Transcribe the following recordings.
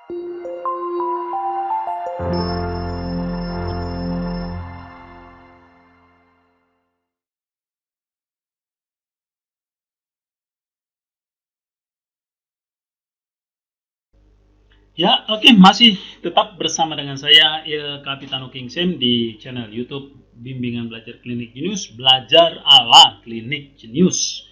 Ya, oke, masih tetap bersama dengan saya, Kapitano Kingsem di channel YouTube Bimbingan Belajar Klinik Jenius, belajar ala Klinik Jenius.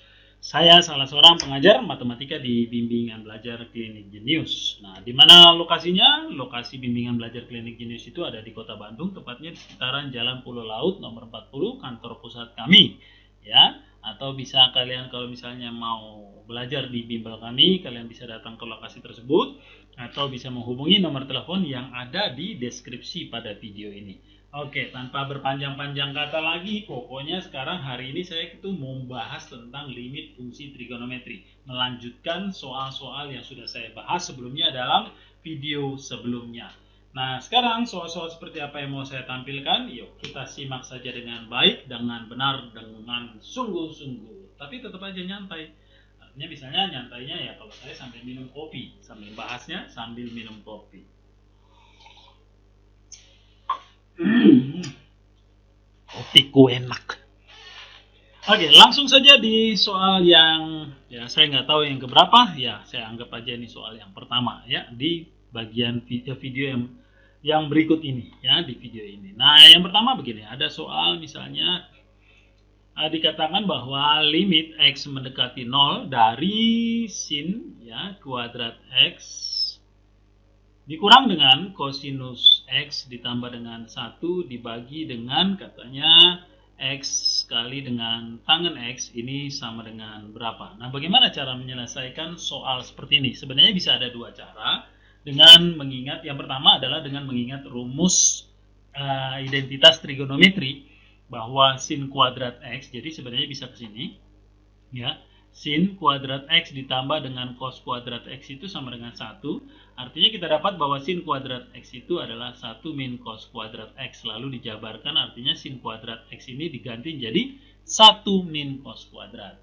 Saya salah seorang pengajar matematika di Bimbingan Belajar Klinik Jenius. Nah, di mana lokasinya? Lokasi Bimbingan Belajar Klinik Jenius itu ada di Kota Bandung, tepatnya di sekitaran Jalan Pulau Laut nomor 40, kantor pusat kami. Ya, atau bisa kalian kalau misalnya mau belajar di bimbel kami, kalian bisa datang ke lokasi tersebut atau bisa menghubungi nomor telepon yang ada di deskripsi pada video ini. Oke, tanpa berpanjang-panjang kata lagi, pokoknya sekarang hari ini saya itu mau membahas tentang limit fungsi trigonometri, melanjutkan soal-soal yang sudah saya bahas sebelumnya dalam video sebelumnya. Nah, sekarang soal-soal seperti apa yang mau saya tampilkan? Yuk, kita simak saja dengan baik, dengan benar, dengan sungguh-sungguh. Tapi tetap aja nyantai. Artinya misalnya nyantainya ya kalau saya sambil minum kopi, sambil bahasnya sambil minum kopi. Kopiku enak. Oke, langsung saja di soal yang ya saya nggak tahu yang keberapa, ya saya anggap aja ini soal yang pertama ya di bagian video yang berikut ini ya di video ini. Nah, yang pertama begini, ada soal misalnya dikatakan bahwa limit x mendekati 0 dari sin ya kuadrat x dikurang dengan kosinus x ditambah dengan 1 dibagi dengan katanya x kali dengan tangen x ini sama dengan berapa. Nah, bagaimana cara menyelesaikan soal seperti ini? Sebenarnya bisa ada dua cara. Dengan mengingat, yang pertama adalah dengan mengingat rumus identitas trigonometri bahwa sin kuadrat x, jadi sebenarnya bisa ke sini ya, sin kuadrat x ditambah dengan cos kuadrat x itu sama dengan 1. Artinya kita dapat bahwa sin kuadrat x itu adalah 1 min cos kuadrat x, lalu dijabarkan, artinya sin kuadrat x ini diganti jadi 1 min cos kuadrat.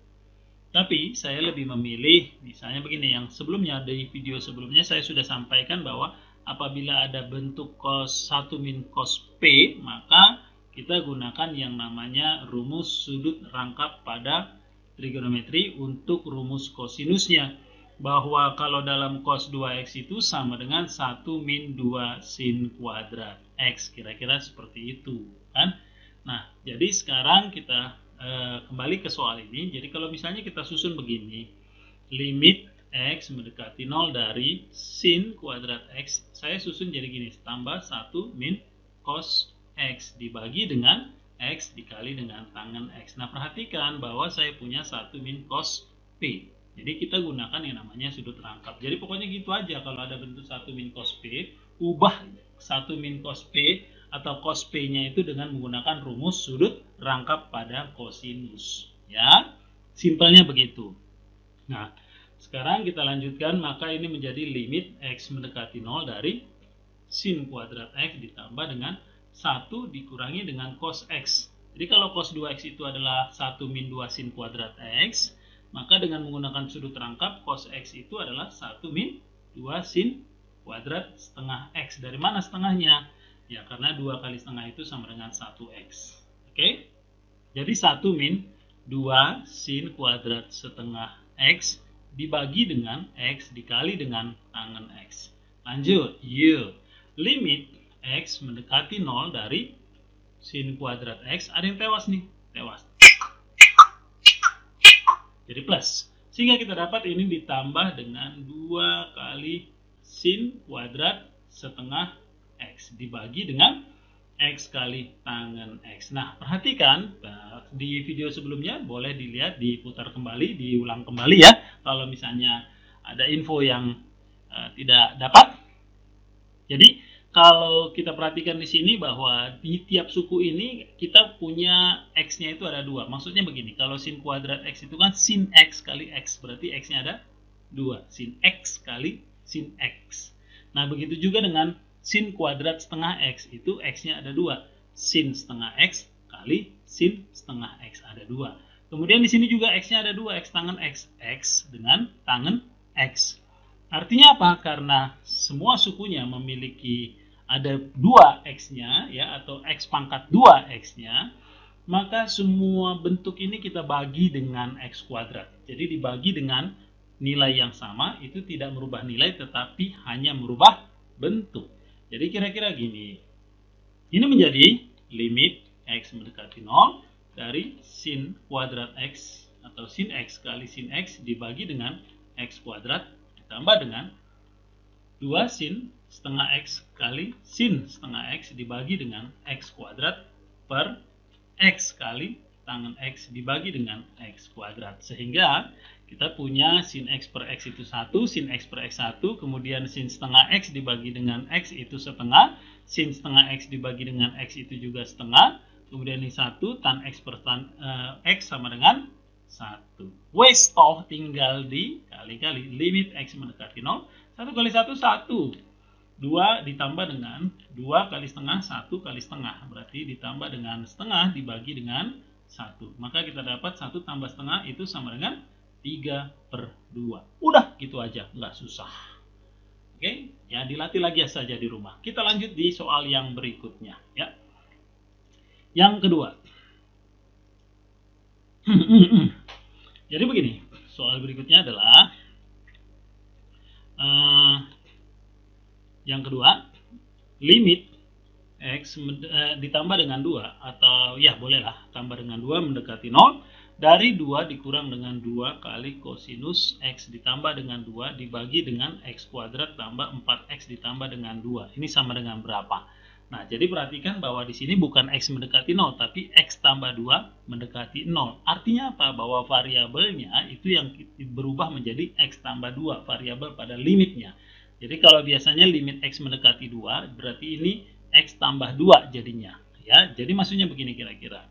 Tapi saya lebih memilih misalnya begini, yang sebelumnya dari video sebelumnya saya sudah sampaikan bahwa apabila ada bentuk cos 1 min cos P, maka kita gunakan yang namanya rumus sudut rangkap pada trigonometri untuk rumus kosinusnya, bahwa kalau dalam cos 2x itu sama dengan 1 min 2 sin kuadrat x, kira-kira seperti itu kan. Nah, jadi sekarang kita kembali ke soal ini. Jadi kalau misalnya kita susun begini, limit x mendekati 0 dari sin kuadrat x, saya susun jadi gini, tambah 1 min cos x dibagi dengan x dikali dengan tangen x. Nah, perhatikan bahwa saya punya 1 min cos P. Jadi kita gunakan yang namanya sudut rangkap. Jadi pokoknya gitu aja, kalau ada bentuk 1 min cos P, ubah 1 min cos P atau cos P-nya itu dengan menggunakan rumus sudut rangkap pada kosinus. Ya, simpelnya begitu. Nah, sekarang kita lanjutkan, maka ini menjadi limit x mendekati 0 dari sin kuadrat x ditambah dengan 1 dikurangi dengan cos x. Jadi kalau cos 2x itu adalah 1 min 2 sin kuadrat x, maka dengan menggunakan sudut rangkap cos x itu adalah 1 min 2 sin kuadrat setengah x. Dari mana setengahnya? Ya, karena 2 kali setengah itu sama dengan 1x. Oke? Jadi 1 min 2 sin kuadrat setengah x dibagi dengan x dikali dengan tangen x. Lanjut, yuk. Limit x mendekati 0 dari sin kuadrat x, ada yang tewas nih, tewas. Jadi plus. Sehingga kita dapat ini ditambah dengan 2 kali sin kuadrat setengah x dibagi dengan x kali tangen x. Nah, perhatikan di video sebelumnya, boleh dilihat, diputar kembali, diulang kembali ya, kalau misalnya ada info yang tidak dapat. Jadi kalau kita perhatikan di sini bahwa di tiap suku ini kita punya x-nya itu ada 2. Maksudnya begini, kalau sin kuadrat x itu kan sin x kali x, berarti x-nya ada 2. Sin x kali sin x. Nah, begitu juga dengan sin kuadrat setengah x, itu x-nya ada 2. Sin setengah x kali sin setengah x, ada 2. Kemudian di sini juga x-nya ada 2, x tangen x. X dengan tangen x. Artinya apa? Karena semua sukunya memiliki ada 2 X-nya ya, atau X pangkat 2 X-nya, maka semua bentuk ini kita bagi dengan X kuadrat. Jadi dibagi dengan nilai yang sama, itu tidak merubah nilai tetapi hanya merubah bentuk. Jadi kira-kira gini. Ini menjadi limit X mendekati 0 dari sin kuadrat X atau sin X kali sin X dibagi dengan X kuadrat ditambah dengan 2 sin setengah X kali sin setengah X dibagi dengan X kuadrat per X kali tangen X dibagi dengan X kuadrat. Sehingga kita punya sin X per X itu 1, sin X per X 1, kemudian sin setengah X dibagi dengan X itu setengah, sin setengah X dibagi dengan X itu juga setengah, kemudian ini 1, tan X per tan X sama dengan 1. Wes toh tinggal dikali-kali limit X mendekati 0. 1 kali 1, 1. 2 ditambah dengan 2 kali setengah, 1 kali setengah. Berarti ditambah dengan setengah dibagi dengan 1. Maka kita dapat 1 tambah setengah itu sama dengan 3/2. Udah gitu aja, nggak susah. Oke, ya dilatih lagi saja di rumah. Kita lanjut di soal yang berikutnya. Ya. Yang kedua. Jadi begini, soal berikutnya adalah yang kedua, limit X ditambah dengan 2 atau ya bolehlah tambah dengan 2 mendekati 0 dari 2 dikurang dengan 2 kali kosinus X ditambah dengan 2 dibagi dengan X kuadrat tambah 4X ditambah dengan 2. Ini sama dengan berapa? Nah, jadi perhatikan bahwa di sini bukan X mendekati 0 tapi X tambah 2 mendekati 0. Artinya apa? Bahwa variabelnya itu yang berubah menjadi X tambah 2, variabel pada limitnya. Jadi kalau biasanya limit X mendekati 2, berarti ini X tambah 2 jadinya. Ya, jadi maksudnya begini kira-kira.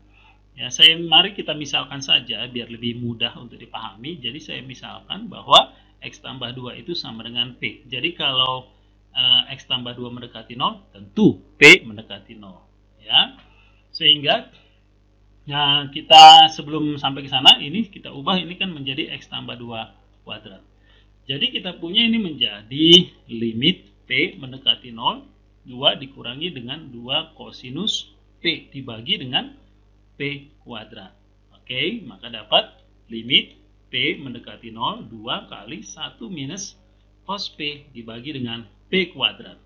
Ya, mari kita misalkan saja biar lebih mudah untuk dipahami. Jadi saya misalkan bahwa X tambah 2 itu sama dengan P. Jadi kalau X tambah 2 mendekati 0, tentu P mendekati 0. Ya, sehingga ya, kita sebelum sampai ke sana, ini kita ubah ini kan menjadi X tambah 2 kuadrat. Jadi kita punya ini menjadi limit P mendekati 0, 2 dikurangi dengan 2 kosinus P dibagi dengan P kuadrat. Oke, maka dapat limit P mendekati 0, 2 kali 1 minus cos P dibagi dengan P kuadrat.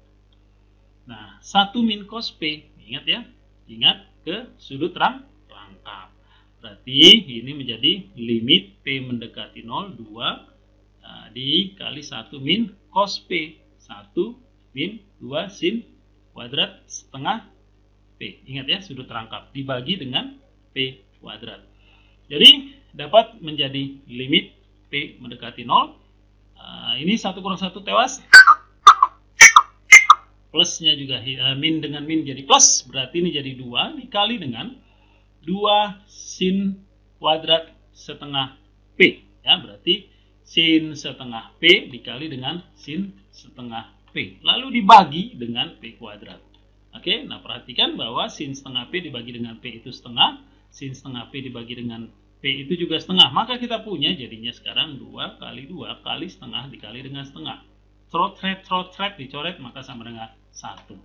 Nah, 1 min cos P, ingat ya, ingat ke sudut rangkap. Berarti ini menjadi limit P mendekati 0, 2 dikali 1 min cos P, 1 min 2 sin kuadrat setengah P. Ingat ya, sudut rangkap dibagi dengan P kuadrat. Jadi dapat menjadi limit P mendekati 0. Ini 1 kurang 1 tewas. Plusnya juga min dengan min jadi plus. Berarti ini jadi 2 dikali dengan 2 sin kuadrat setengah P. Ya, berarti sin setengah P dikali dengan sin setengah P. Lalu dibagi dengan P kuadrat. Oke, nah perhatikan bahwa sin setengah P dibagi dengan P itu setengah. Sin setengah P dibagi dengan P itu juga setengah. Maka kita punya jadinya sekarang 2 kali 2 kali setengah dikali dengan setengah. Thread dicoret maka sama dengan 1.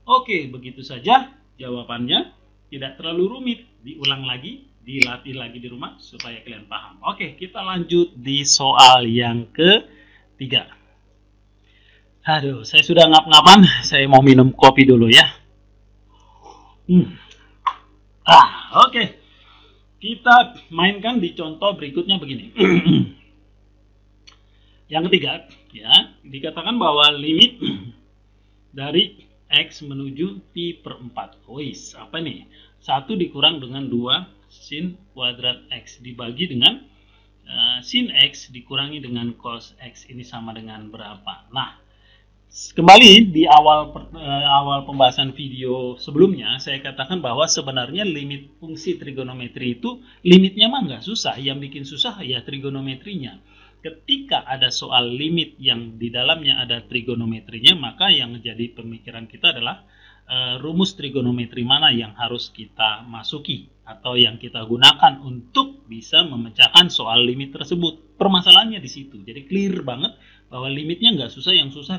Oke, begitu saja jawabannya. Tidak terlalu rumit. Diulang lagi, dilatih lagi di rumah supaya kalian paham. Oke, kita lanjut di soal yang ketiga. Aduh, saya sudah ngap-ngapan. Saya mau minum kopi dulu ya. Oke. Kita mainkan di contoh berikutnya begini. Yang ketiga, ya, dikatakan bahwa limit dari X menuju pi per 4. Wis, apa nih? 1 dikurang dengan 2 sin kuadrat X dibagi dengan sin X dikurangi dengan cos X. Ini sama dengan berapa? Nah, kembali di awal pembahasan video sebelumnya, saya katakan bahwa sebenarnya limit fungsi trigonometri itu limitnya mah nggak susah. Yang bikin susah ya trigonometrinya. Ketika ada soal limit yang di dalamnya ada trigonometrinya, maka yang menjadi pemikiran kita adalah rumus trigonometri mana yang harus kita masuki atau yang kita gunakan untuk bisa memecahkan soal limit tersebut. Permasalahannya di situ. Jadi clear banget bahwa limitnya nggak susah,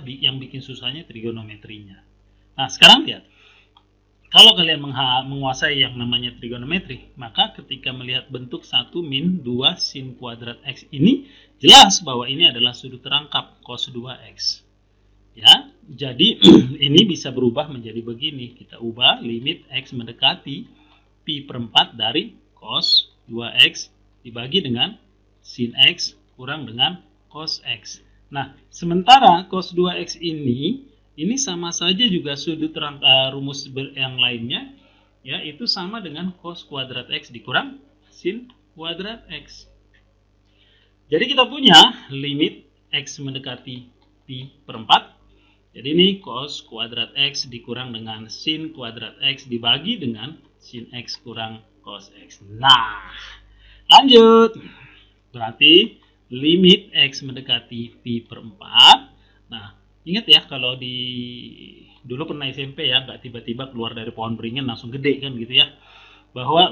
yang bikin susahnya trigonometrinya. Nah, sekarang lihat. Kalau kalian menguasai yang namanya trigonometri, maka ketika melihat bentuk 1 min 2 sin kuadrat X ini, jelas bahwa ini adalah sudut rangkap cos 2X. Ya, jadi ini bisa berubah menjadi begini. Kita ubah limit X mendekati pi per 4 dari cos 2X dibagi dengan sin X kurang dengan cos X. Nah, sementara cos 2X ini sama saja juga sudut rumus yang lainnya, ya, itu sama dengan cos kuadrat X dikurang sin kuadrat X. Jadi kita punya limit X mendekati pi per 4. Jadi ini cos kuadrat X dikurang dengan sin kuadrat X dibagi dengan sin X kurang cos X. Nah, lanjut. Berarti limit X mendekati pi per 4. Nah, ingat ya, kalau dulu pernah SMP ya, nggak tiba-tiba keluar dari pohon beringin langsung gede kan gitu ya, bahwa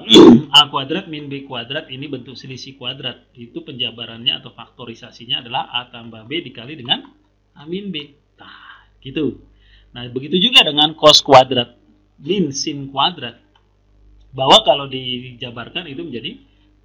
A kuadrat min B kuadrat ini bentuk selisih kuadrat. Itu penjabarannya atau faktorisasinya adalah A tambah B dikali dengan A min B. Nah, gitu. Nah, begitu juga dengan cos kuadrat min sin kuadrat, bahwa kalau dijabarkan itu menjadi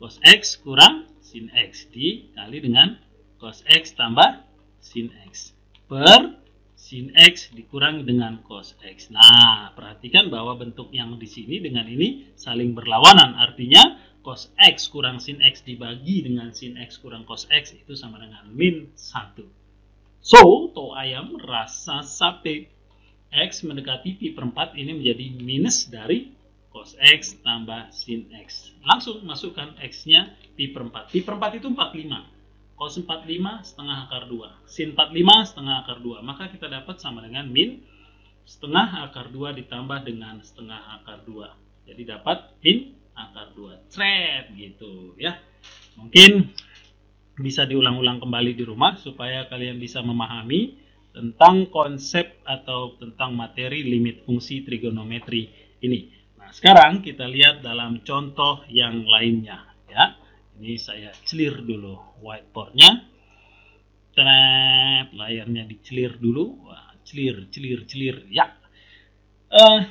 cos X kurang sin X dikali dengan cos X tambah sin X per sin X dikurangi dengan cos X. Nah, perhatikan bahwa bentuk yang di sini dengan ini saling berlawanan. Artinya cos X kurang sin X dibagi dengan sin X kurang cos X itu sama dengan min 1. So, to ayam rasa sate. X mendekati pi per 4 ini menjadi minus dari cos X tambah sin X. Langsung masukkan X-nya pi per 4. Pi per 4 itu 45. Cos 45 setengah akar 2. Sin 45 setengah akar 2. Maka kita dapat sama dengan min setengah akar 2 ditambah dengan setengah akar 2. Jadi dapat min akar 2. Cret gitu ya. Mungkin bisa diulang-ulang kembali di rumah supaya kalian bisa memahami tentang konsep atau tentang materi limit fungsi trigonometri ini. Nah, sekarang kita lihat dalam contoh yang lainnya ya. Ini saya clear dulu whiteboardnya. Layarnya di-clear dulu. Wah, clear ya.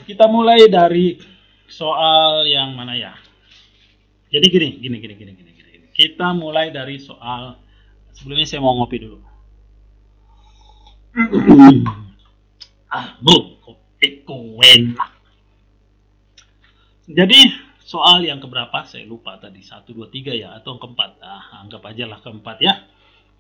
Kita mulai dari soal yang mana ya? Jadi gini. Kita mulai dari soal, sebelumnya saya mau ngopi dulu. Kopiku enak. Jadi soal yang keberapa saya lupa tadi, 1, 2, 3 ya, atau keempat. Anggap aja lah keempat ya.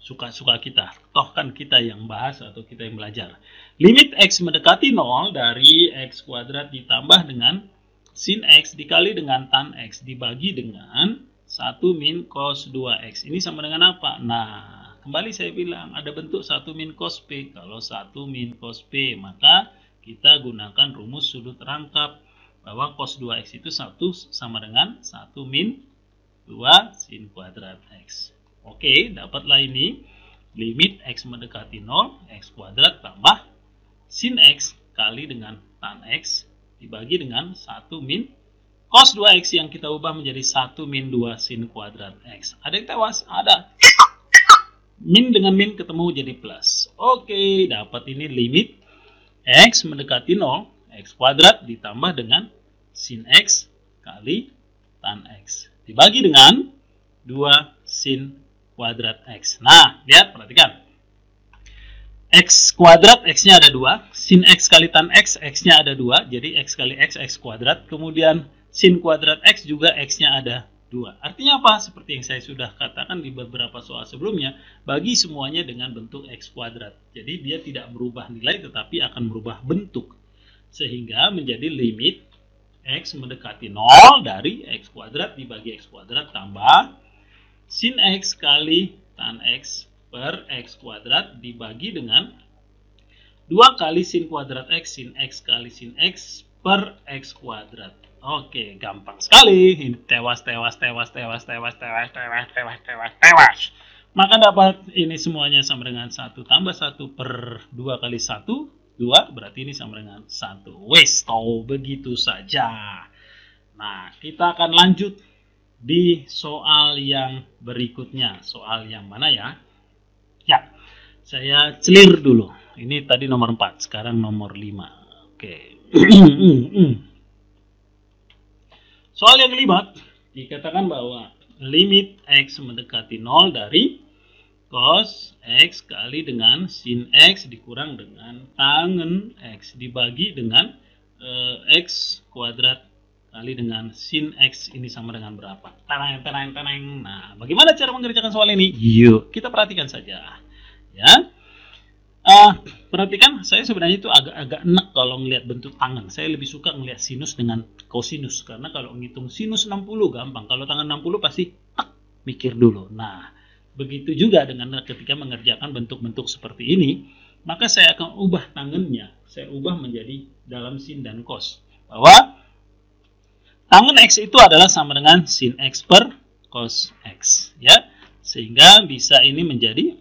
Suka-suka kita. Toh kan kita yang bahas atau kita yang belajar. Limit X mendekati 0 dari X kuadrat ditambah dengan sin X dikali dengan tan X dibagi dengan 1 min cos 2X. Ini sama dengan apa? Nah, kembali saya bilang ada bentuk 1 min cos P. Kalau 1 min cos P, maka kita gunakan rumus sudut rangkap, bahwa cos 2X itu 1 sama dengan 1 min 2 sin kuadrat X. Oke, dapatlah ini limit X mendekati 0, X kuadrat tambah sin X kali dengan tan X dibagi dengan 1 min cos 2X yang kita ubah menjadi 1 min 2 sin kuadrat X. Ada yang tewas? Ada. Min dengan min ketemu jadi plus. Oke, dapat ini limit X mendekati 0, X kuadrat ditambah dengan sin X kali tan X dibagi dengan 2 sin kuadrat X. Nah, lihat, perhatikan. X kuadrat X-nya ada 2, sin X kali tan X, X-nya ada 2, jadi X kali X, X kuadrat. Kemudian sin kuadrat X juga X-nya ada 2. Artinya apa? Seperti yang saya sudah katakan di beberapa soal sebelumnya, bagi semuanya dengan bentuk X kuadrat. Jadi dia tidak berubah nilai tetapi akan berubah bentuk. Sehingga menjadi limit X mendekati 0 dari X kuadrat dibagi X kuadrat tambah sin X kali tan X per X kuadrat dibagi dengan 2 kali sin kuadrat X, sin X kali sin X per X kuadrat. Oke, gampang sekali. Tewas. Maka dapat ini semuanya sama dengan 1 tambah 1 per 2 kali 1, 2, berarti ini sama dengan 1. Wes, tahu begitu saja. Nah, kita akan lanjut di soal yang berikutnya. Soal yang mana ya? Ya, Saya clear dulu. Ini tadi nomor 4, sekarang nomor 5. Oke. Soal yang kelima, dikatakan bahwa limit X mendekati 0 dari cos X kali dengan sin X dikurang dengan tangen X dibagi dengan X kuadrat kali dengan sin X ini sama dengan berapa? Tenang. Nah, bagaimana cara mengerjakan soal ini? Yuk, kita perhatikan saja. Ya, perhatikan, saya sebenarnya itu agak enak kalau melihat bentuk tangan. Saya lebih suka melihat sinus dengan kosinus, karena kalau ngitung sinus 60 gampang. Kalau tangan 60 pasti mikir dulu. Nah, begitu juga dengan ketika mengerjakan bentuk-bentuk seperti ini, maka saya akan ubah tangannya. Saya ubah menjadi dalam sin dan cos. Bahwa tangan X itu adalah sama dengan sin X per cos X. Ya, sehingga bisa ini menjadi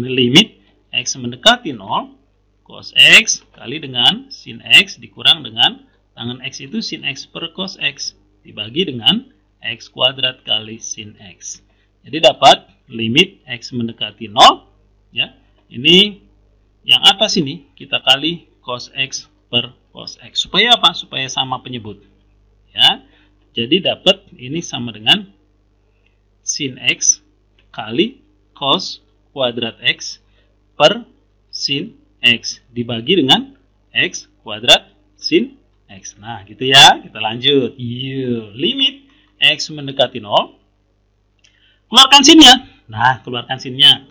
limit X mendekati 0 cos X kali dengan sin X dikurang dengan tangan X itu sin X per cos X dibagi dengan X kuadrat kali sin X. Jadi dapat limit X mendekati 0. Ya, ini yang atas ini kita kali cos X per cos X. Supaya apa? Supaya sama penyebut. Ya, jadi dapat ini sama dengan sin X kali cos kuadrat X per sin X dibagi dengan X kuadrat sin X. Nah, gitu ya. Kita lanjut. Limit X mendekati 0. Keluarkan sinnya. Nah, keluarkan sinnya.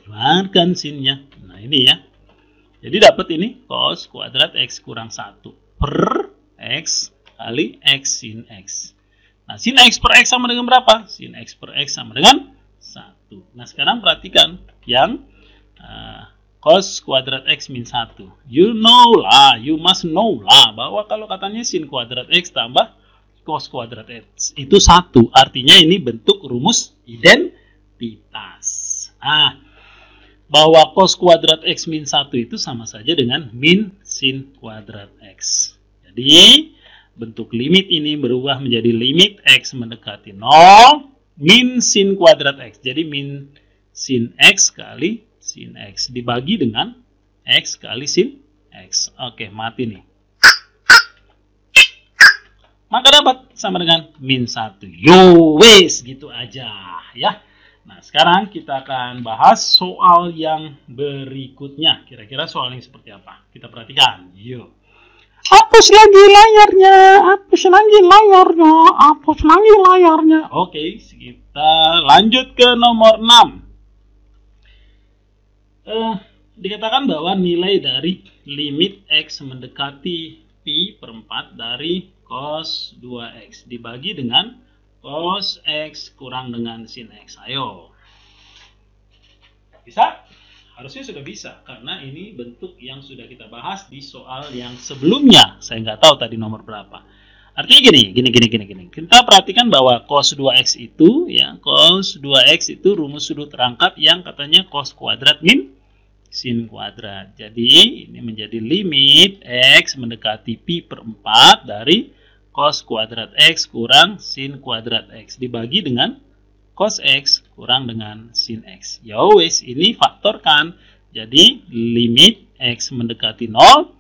Nah, ini ya. Jadi dapat ini cos kuadrat X kurang 1 per X kali X sin X. Nah, sin X per X sama dengan berapa? Sin X per X sama dengan 1. Nah, sekarang perhatikan yang cos kuadrat X min 1. You must know lah, bahwa kalau katanya sin kuadrat X tambah cos kuadrat X itu 1. Artinya ini bentuk rumus identitas. Bahwa cos kuadrat X min 1 itu sama saja dengan min sin kuadrat X. Jadi, bentuk limit ini berubah menjadi limit X mendekati 0 min sin kuadrat X. Jadi min sin X kali sin X dibagi dengan X kali sin X. Oke, mati nih. Maka dapat sama dengan min 1. Yo, wes, gitu aja ya. Nah, sekarang kita akan bahas soal yang berikutnya. Kira-kira soal yang seperti apa? Kita perhatikan. Yuk. Hapus lagi layarnya. Oke, kita lanjut ke nomor 6. Dikatakan bahwa nilai dari limit X mendekati pi per 4 dari cos 2X dibagi dengan cos X kurang dengan sin X. Ayo. Bisa? Harusnya sudah bisa, karena ini bentuk yang sudah kita bahas di soal yang sebelumnya. Saya nggak tahu tadi nomor berapa. Artinya gini. Kita perhatikan bahwa cos 2x itu, ya, cos 2x itu rumus sudut rangkap yang katanya cos kuadrat min sin kuadrat. Jadi ini menjadi limit X mendekati pi per 4 dari cos kuadrat X kurang sin kuadrat X dibagi dengan cos X kurang dengan sin X. Ya wes, ini faktorkan. Jadi limit X mendekati 0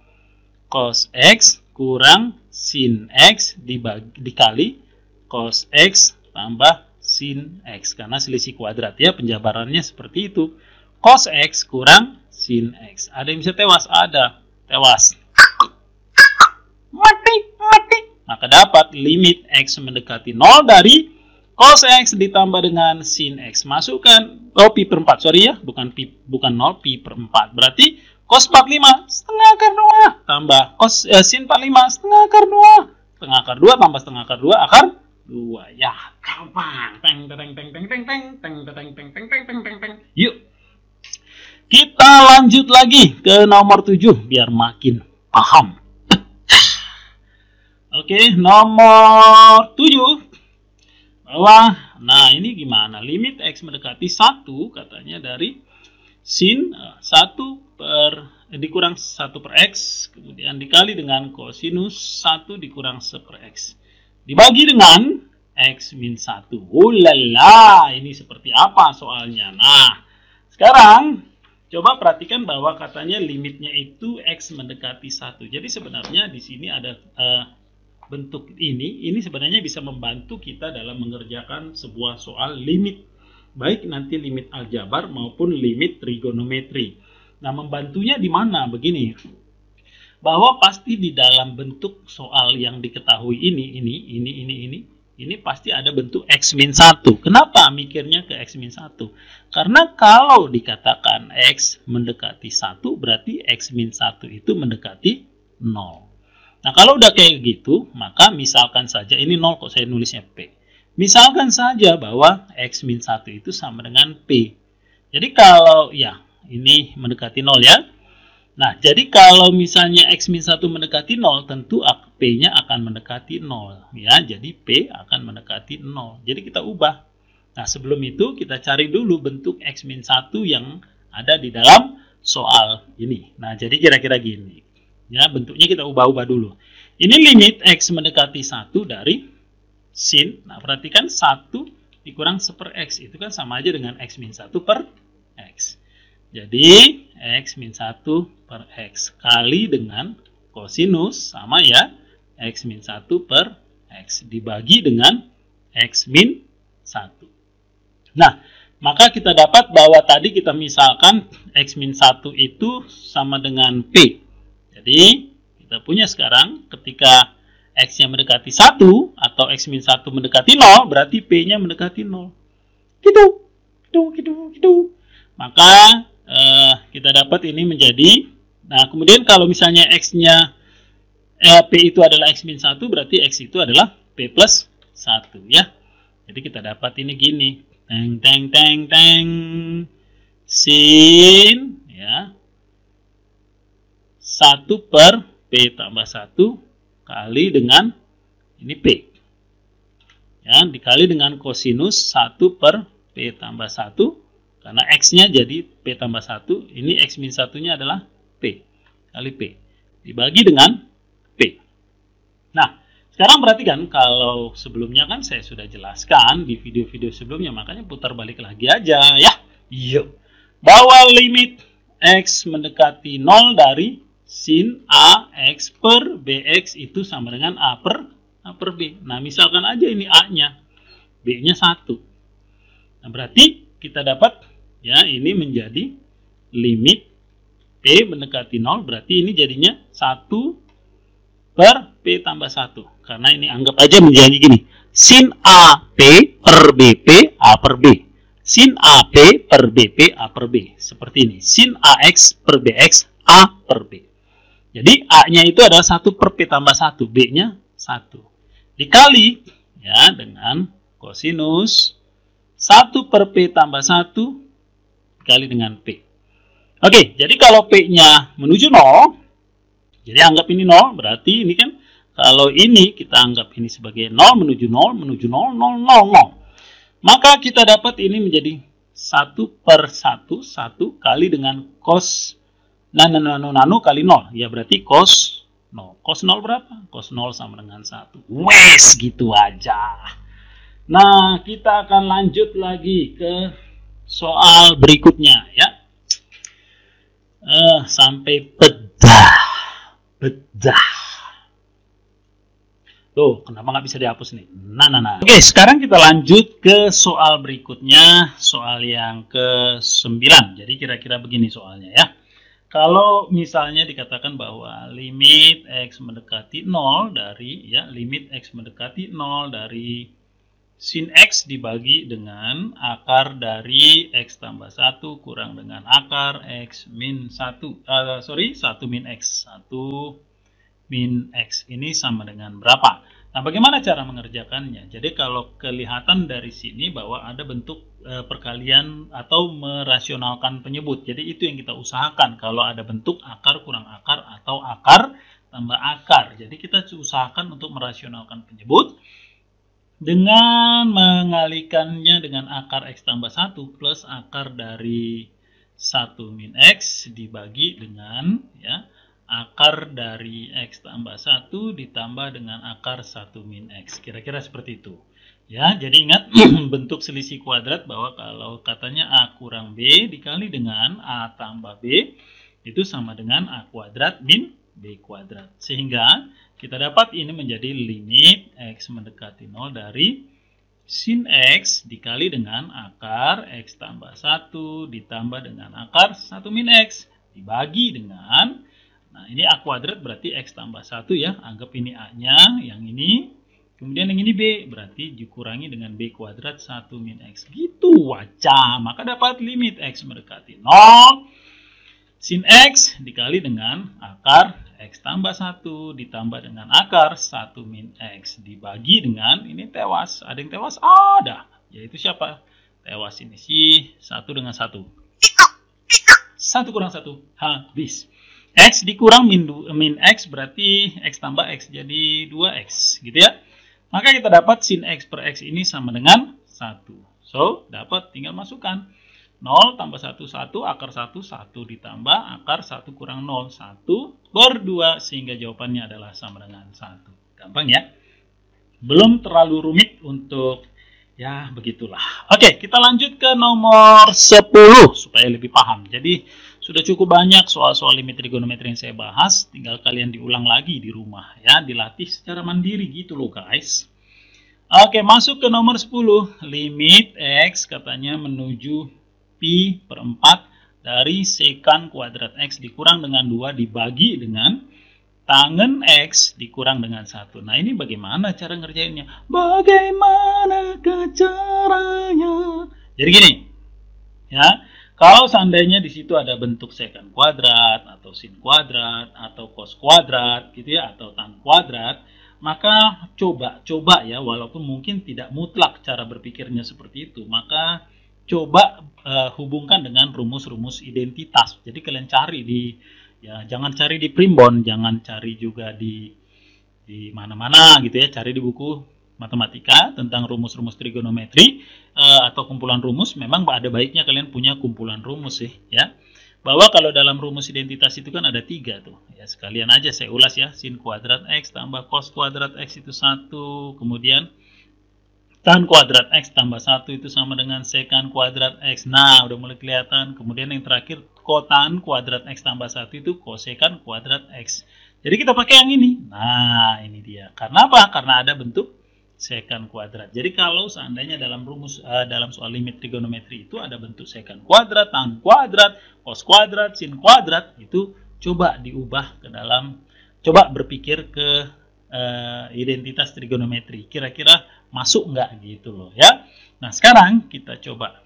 cos X kurang sin X dikali cos X tambah sin X. Karena selisih kuadrat ya, penjabarannya seperti itu. Cos X kurang sin X. Ada yang bisa tewas? Ada. Tewas. Mati. Maka dapat limit X mendekati 0 dari cos X ditambah dengan sin X. Masukkan pi per 4. Sorry ya, bukan 0, pi per 4. Berarti cos 45 setengah akar 2 tambah cos sin 45 setengah akar 2. Setengah akar 2 tambah setengah akar 2 akar 2. Ya, gampang. Yuk. Kita lanjut lagi ke nomor 7 biar makin paham. Oke, nomor 7. Nah ini gimana? Limit X mendekati 1 katanya dari sin 1 dikurang 1 per X, kemudian dikali dengan kosinus 1 dikurang 1 per X. Dibagi dengan X min 1. Ulala, ini seperti apa soalnya? Nah, sekarang Coba perhatikan bahwa katanya limitnya itu X mendekati 1. Jadi sebenarnya di sini ada bentuk ini sebenarnya bisa membantu kita dalam mengerjakan sebuah soal limit. Baik nanti limit aljabar maupun limit trigonometri. Nah, membantunya di mana? Begini. Bahwa pasti di dalam bentuk soal yang diketahui ini pasti ada bentuk X-1. Kenapa mikirnya ke X-1? Karena kalau dikatakan X mendekati 1, berarti X-1 itu mendekati 0. Nah, kalau udah kayak gitu, maka misalkan saja, ini 0 kok saya nulisnya P. Misalkan saja bahwa X-1 itu sama dengan P. Jadi kalau, ya, ini mendekati 0 ya. Nah, jadi kalau misalnya X-1 mendekati 0, tentu P-nya akan mendekati 0. Ya, jadi P akan mendekati 0. Jadi kita ubah. Nah, sebelum itu kita cari dulu bentuk X-1 yang ada di dalam soal ini. Nah, jadi kira-kira gini. Ya, bentuknya kita ubah-ubah dulu. Ini limit X mendekati 1 dari sin. Nah, perhatikan 1 dikurang 1 per X. Itu kan sama aja dengan X-1 per X. Jadi, X-1 per X kali dengan kosinus, sama ya, X-1 per X dibagi dengan X-1. Nah, maka kita dapat bahwa tadi kita misalkan X-1 itu sama dengan P. Jadi, kita punya sekarang ketika X-nya mendekati 1 atau X-1 mendekati 0, berarti P-nya mendekati 0. Gitu. Maka kita dapat ini menjadi, nah kemudian kalau misalnya X-nya P itu adalah X-1, berarti X itu adalah P plus 1 ya. Jadi kita dapat ini gini, sin ya 1 per P tambah 1 kali dengan ini P ya, dikali dengan kosinus 1 per P tambah 1, karena X-nya jadi P tambah 1, ini X-1-nya adalah P kali P, dibagi dengan P. Nah, sekarang perhatikan, kalau sebelumnya kan saya sudah jelaskan di video-video sebelumnya, makanya putar balik lagi aja ya. Yuk. Bahwa limit X mendekati 0 dari sin AX per BX itu sama dengan A per B. Nah, misalkan aja ini A-nya, B-nya 1. Nah, berarti kita dapat ya, ini menjadi limit P mendekati 0, berarti ini jadinya 1 per P tambah 1. Karena ini anggap aja menjadi gini, sin AP per BP A per B. Sin AP per BP A per B. Seperti ini, sin AX per BX A per B. Jadi A-nya itu adalah 1 per P tambah 1, B-nya 1. Dikali ya dengan kosinus 1 per P tambah 1 dikali dengan P. Oke, jadi kalau P-nya menuju 0, jadi anggap ini 0, berarti ini kan, kalau ini kita anggap ini sebagai 0 menuju 0, menuju 0, 0, 0, 0. Maka kita dapat ini menjadi 1 per 1, 1 kali dengan cos nano kali 0. Ya berarti cos 0. Cos 0 berapa? Cos 0 sama dengan 1. Wes, gitu aja. Nah, kita akan lanjut lagi ke soal berikutnya ya. Sampai bedah. Tuh, kenapa nggak bisa dihapus nih? Nah. Oke, sekarang kita lanjut ke soal berikutnya, soal yang ke-9. Jadi kira-kira begini soalnya ya. Kalau misalnya dikatakan bahwa limit X mendekati 0 dari ya, limit X mendekati 0 dari sin X dibagi dengan akar dari X tambah 1 kurang dengan akar X min 1. 1 min X. 1 min X ini sama dengan berapa? Nah, bagaimana cara mengerjakannya? Jadi kalau kelihatan dari sini bahwa ada bentuk perkalian atau merasionalkan penyebut. Jadi itu yang kita usahakan kalau ada bentuk akar kurang akar atau akar tambah akar. Jadi kita usahakan untuk merasionalkan penyebut dengan mengalikannya dengan akar X tambah 1 plus akar dari 1 min X dibagi dengan ya, akar dari X tambah 1 ditambah dengan akar 1 min X. Kira-kira seperti itu. Ya, jadi ingat bentuk selisih kuadrat bahwa kalau katanya A kurang B dikali dengan A tambah B itu sama dengan A kuadrat min B kuadrat. Sehingga kita dapat ini menjadi limit X mendekati 0 dari sin X dikali dengan akar X tambah 1 ditambah dengan akar 1 min X dibagi dengan, nah ini A kuadrat berarti X tambah 1 ya, anggap ini A-nya, yang ini. Kemudian yang ini B, berarti dikurangi dengan B kuadrat 1 min X. Gitu aja. Maka dapat limit X mendekati 0. Sin X dikali dengan akar X tambah 1 ditambah dengan akar 1 min X. Dibagi dengan, ini tewas. Ada yang tewas? Ada. Yaitu siapa? Tewas ini si 1 dengan 1. 1 kurang 1. Habis. X dikurang min X berarti X tambah X jadi 2X. Gitu ya. Maka kita dapat sin X per X ini sama dengan 1. So, dapat tinggal masukkan. 0 tambah 1, 1. Akar 1, 1 ditambah akar 1 kurang 0, 1 per 2. Sehingga jawabannya adalah sama dengan 1. Gampang ya? Belum terlalu rumit untuk, ya begitulah. Oke, kita lanjut ke nomor 10 supaya lebih paham. Jadi, sudah cukup banyak soal-soal limit trigonometri yang saya bahas, tinggal kalian diulang lagi di rumah ya, dilatih secara mandiri gitu loh guys. Oke, masuk ke nomor 10, limit X katanya menuju pi per 4 dari sekan kuadrat X dikurang dengan 2 dibagi dengan tangen X dikurang dengan 1. Nah ini bagaimana cara ngerjainnya? Bagaimana caranya? Jadi gini, ya. Kalau seandainya di situ ada bentuk sekan kuadrat, atau sin kuadrat, atau cos kuadrat, gitu ya, atau tan kuadrat, maka coba ya, walaupun mungkin tidak mutlak cara berpikirnya seperti itu, maka coba hubungkan dengan rumus-rumus identitas. Jadi kalian cari di, ya jangan cari di primbon, jangan cari juga di mana-mana gitu ya, cari di buku matematika tentang rumus-rumus trigonometri atau kumpulan rumus. Memang ada baiknya kalian punya kumpulan rumus sih ya, bahwa kalau dalam rumus identitas itu kan ada 3 tuh ya, sekalian aja saya ulas ya. Sin kuadrat X tambah cos kuadrat X itu 1, kemudian tan kuadrat X tambah 1 itu sama dengan sekan kuadrat X. Nah udah mulai kelihatan. Kemudian yang terakhir kotan kuadrat X tambah 1 itu kosekan kuadrat X. Jadi kita pakai yang ini. Nah ini dia. Karena apa? Karena ada bentuk sekan kuadrat. Jadi kalau seandainya dalam rumus dalam soal limit trigonometri itu ada bentuk sekan kuadrat, tan kuadrat, cos kuadrat, sin kuadrat, itu coba diubah ke dalam, coba berpikir ke identitas trigonometri. Kira-kira masuk nggak gitu loh ya. Nah sekarang kita coba.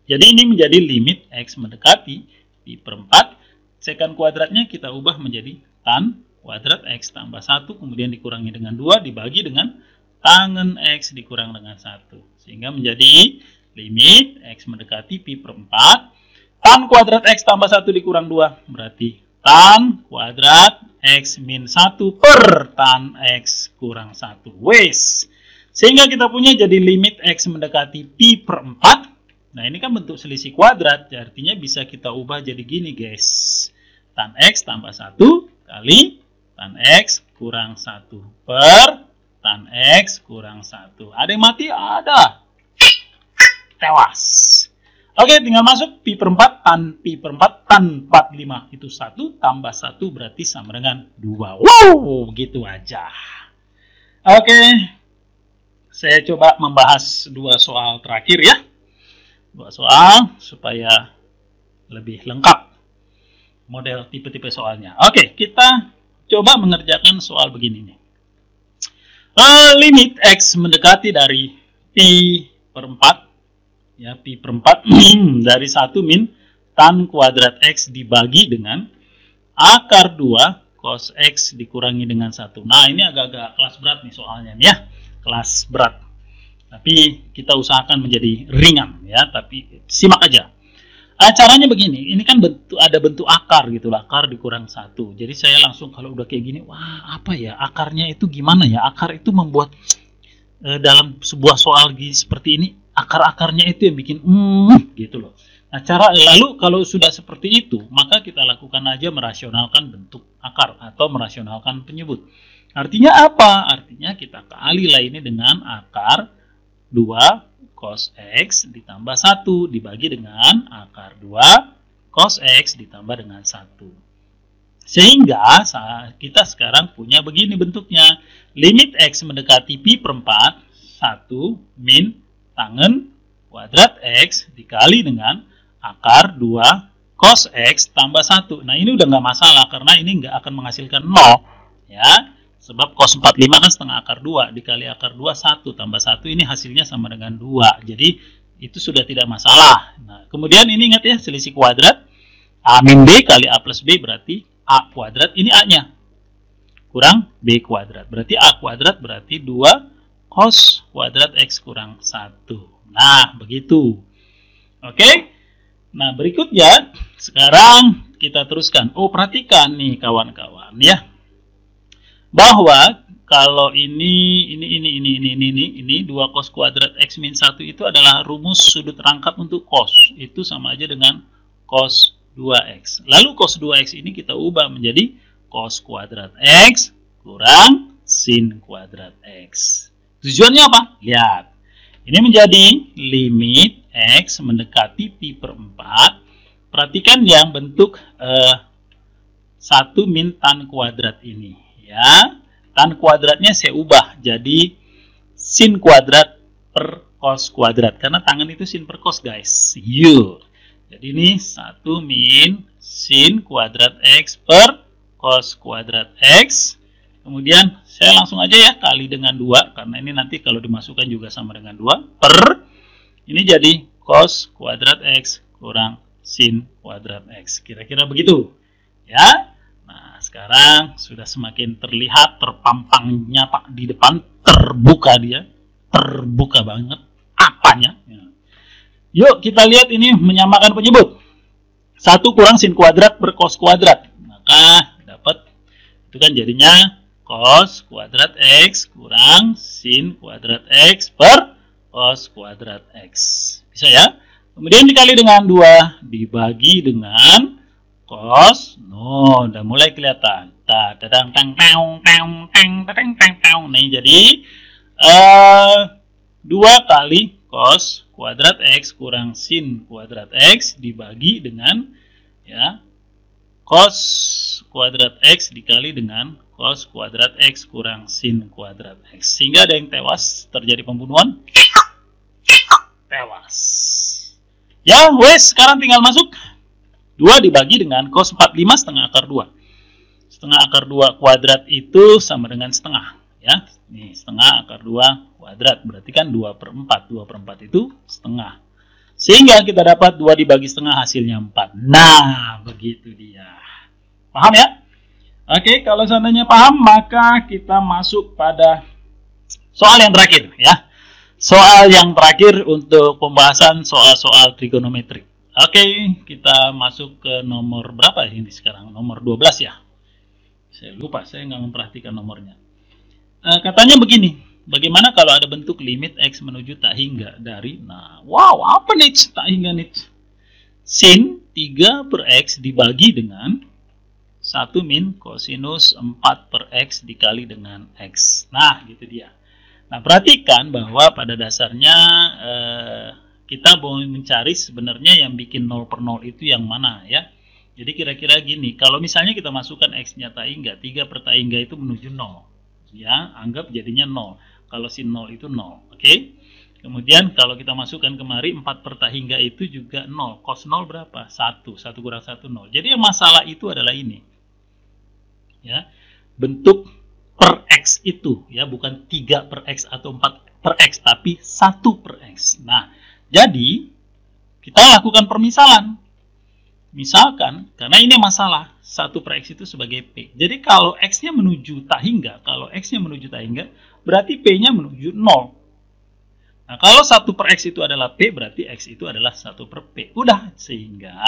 Jadi ini menjadi limit X mendekati pi per 4. Sekan kuadratnya kita ubah menjadi tan kuadrat X tambah 1, kemudian dikurangi dengan 2 dibagi dengan tangen X dikurang dengan 1. Sehingga menjadi limit X mendekati pi per 4. Tan kuadrat X tambah 1 dikurang 2. Berarti tan kuadrat X min 1 per tan X kurang 1. Wes. Sehingga kita punya jadi limit X mendekati pi per 4. Nah ini kan bentuk selisih kuadrat. Artinya bisa kita ubah jadi gini guys. Tan X tambah 1 kali tan X kurang 1 per tan X kurang 1. Ada yang mati? Ada. Tewas. Oke, tinggal masuk pi per 4 tan pi per 4 tan 45 itu 1 tambah 1 berarti sama dengan 2. Wow, gitu aja. Oke. Saya coba membahas 2 soal terakhir ya. 2 soal supaya lebih lengkap model tipe-tipe soalnya. Oke, kita coba mengerjakan soal begini nih. Limit X mendekati dari pi per 4 ya, pi per 4 dari 1 min tan kuadrat X dibagi dengan akar 2 cos X dikurangi dengan 1. Nah ini agak-agak kelas berat nih soalnya nih ya, kelas berat, tapi kita usahakan menjadi ringan ya, tapi simak aja. Caranya begini, ini kan ada bentuk akar gitu lah, akar dikurang 1. Jadi saya langsung kalau udah kayak gini, wah apa ya akarnya itu gimana ya? Akar itu membuat dalam sebuah soal seperti ini, akar-akarnya itu yang bikin gitu loh. Nah lalu kalau sudah seperti itu, maka kita lakukan aja merasionalkan bentuk akar atau merasionalkan penyebut. Artinya apa? Artinya kita kalilah ini dengan akar 2 cos X ditambah 1 dibagi dengan akar 2 cos X ditambah dengan 1. Sehingga kita sekarang punya begini bentuknya. Limit X mendekati pi per 4, 1 min tangen kuadrat X dikali dengan akar 2 cos X tambah 1. Nah, ini udah nggak masalah karena ini nggak akan menghasilkan 0. Ya, sebab cos 45 kan setengah akar 2 dikali akar 2, 1 tambah 1 ini hasilnya sama dengan 2. Jadi, itu sudah tidak masalah. Nah, kemudian ini ingat ya, selisih kuadrat. A min B kali A plus B berarti A kuadrat, ini A-nya. Kurang B kuadrat. Berarti A kuadrat berarti 2 cos kuadrat X kurang 1. Nah, begitu. Oke. Nah, berikutnya sekarang kita teruskan. Oh, perhatikan nih kawan-kawan ya. Bahwa kalau ini 2 cos kuadrat X min 1 itu adalah rumus sudut rangkap untuk cos. Itu sama aja dengan cos 2X. Lalu cos 2X ini kita ubah menjadi cos kuadrat X kurang sin kuadrat X. Tujuannya apa? Lihat. Ini menjadi limit X mendekati pi per 4. Perhatikan yang bentuk 1 min tan kuadrat ini. Ya, tan kuadratnya saya ubah jadi sin kuadrat per cos kuadrat. Karena tangan itu sin per cos, guys. Yuk. Jadi ini 1 min sin kuadrat X per cos kuadrat X. Kemudian saya langsung aja ya kali dengan 2. Karena ini nanti kalau dimasukkan juga sama dengan 2. Per. Ini jadi cos kuadrat X kurang sin kuadrat X. Kira-kira begitu. Ya. Nah, sekarang sudah semakin terlihat, terpampang nyata di depan. Terbuka dia. Terbuka banget. Apanya? Ya. Yuk kita lihat ini menyamakan penyebut. 1 kurang sin kuadrat per cos kuadrat. Maka dapat itu kan jadinya cos kuadrat X kurang sin kuadrat X per cos kuadrat X. Bisa ya? Kemudian dikali dengan 2 dibagi dengan cos. No, udah mulai kelihatan. Nah, jadi 2 kali cos kuadrat X kurang sin kuadrat X dibagi dengan ya cos kuadrat X dikali dengan cos kuadrat X kurang sin kuadrat X. Sehingga ada yang tewas, terjadi pembunuhan. Tewas. Ya, wes, sekarang tinggal masuk. 2 dibagi dengan cos 45 setengah akar 2. Setengah akar 2 kuadrat itu sama dengan setengah. Ya, ini setengah akar 2 kuadrat. Berarti kan 2 per 4. 2 per 4 itu setengah. Sehingga kita dapat 2 dibagi setengah hasilnya 4. Nah, begitu dia. Paham ya? Oke, kalau seandainya paham, maka kita masuk pada soal yang terakhir ya. Soal yang terakhir untuk pembahasan soal-soal trigonometri. Oke, kita masuk ke nomor berapa ini sekarang? Nomor 12 ya. Saya lupa, saya nggak memperhatikan nomornya. Katanya begini, bagaimana kalau ada bentuk limit X menuju tak hingga dari, nah, wow, apa nih tak hingga nih? Sin 3 per X dibagi dengan 1 min kosinus 4 per X dikali dengan X. Nah, gitu dia. Nah, perhatikan bahwa pada dasarnya kita mau mencari sebenarnya yang bikin 0 per 0 itu yang mana ya. Jadi kira-kira gini, kalau misalnya kita masukkan X-nya tak hingga, 3 per tak hingga itu menuju 0. Ya, anggap jadinya 0. Kalau sin 0 itu 0. Oke? Kemudian kalau kita masukkan kemari 4 per tak hingga itu juga 0. Cos 0 berapa? 1. 1 kurang 1, 0. Jadi yang masalah itu adalah ini. Ya, bentuk per X itu ya, bukan 3 per X atau 4 per X, tapi 1 per X. Nah, jadi kita lakukan permisalan. Misalkan, karena ini masalah 1 per X itu sebagai P. Jadi kalau X-nya menuju tak hingga, berarti P-nya menuju 0. Nah, kalau 1 per X itu adalah P, berarti X itu adalah 1 per P. Udah, sehingga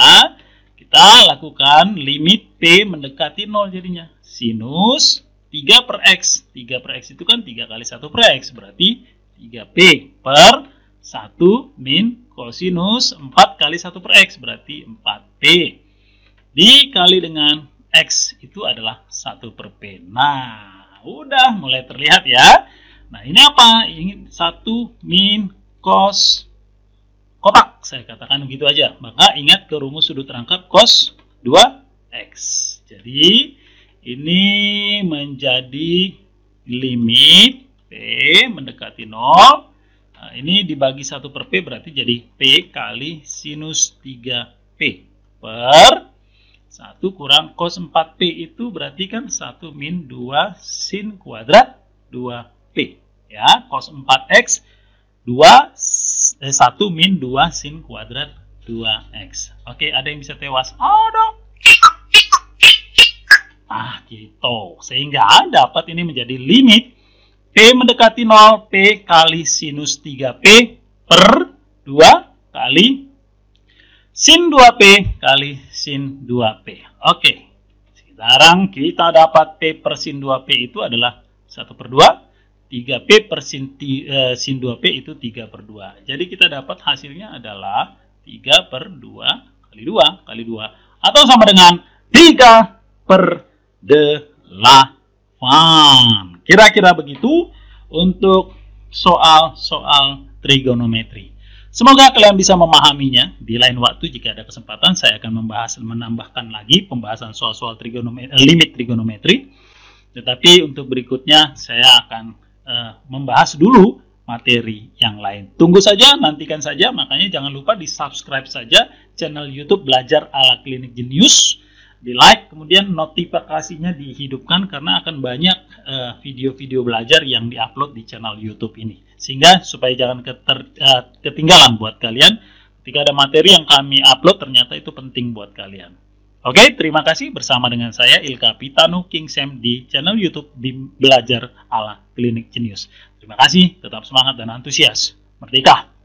kita lakukan limit P mendekati 0 jadinya. Sinus 3 per X. 3 per X itu kan 3 kali 1 per X. Berarti 3P per 1 min kosinus 4 kali 1 per X. Berarti 4P. Dikali dengan X itu adalah 1 per P. Nah, udah mulai terlihat ya. Nah, ini apa? Ini 1 min cos kotak. Saya katakan begitu aja. Maka ingat ke rumus sudut rangkap cos 2x. Jadi ini menjadi limit P mendekati 0. Nah, ini dibagi 1 per P berarti jadi P kali sinus 3P per 1 kurang cos 4P itu berarti kan 1 min 2 sin kuadrat 2P. Ya, cos 4X 1 min 2 sin kuadrat 2X. Oke, ada yang bisa tewas? Ada. Gitu. Sehingga dapat ini menjadi limit P mendekati 0, P kali sinus 3P per 2 kali sin 2P kali sin 2P. Oke. Sekarang kita dapat P per sin 2P itu adalah 1 per 2. 3P per sin 2P itu 3 per 2. Jadi kita dapat hasilnya adalah 3 per 2 kali 2 kali 2. Atau sama dengan 3 per 8. Kira-kira begitu untuk soal-soal trigonometri. Semoga kalian bisa memahaminya. Di lain waktu jika ada kesempatan saya akan menambahkan lagi pembahasan soal-soal limit trigonometri. Tetapi untuk berikutnya saya akan membahas dulu materi yang lain. Tunggu saja, nantikan saja. Makanya jangan lupa di subscribe saja channel YouTube Belajar ala Klinik Jenius. Di like, kemudian notifikasinya dihidupkan karena akan banyak video-video belajar yang diupload di channel YouTube ini. Sehingga supaya jangan ketinggalan buat kalian ketika ada materi yang kami upload ternyata itu penting buat kalian. Oke, terima kasih bersama dengan saya Ilka Pitanu King Sam di channel YouTube Belajar ala Klinik Jenius. Terima kasih, tetap semangat dan antusias. Merdeka!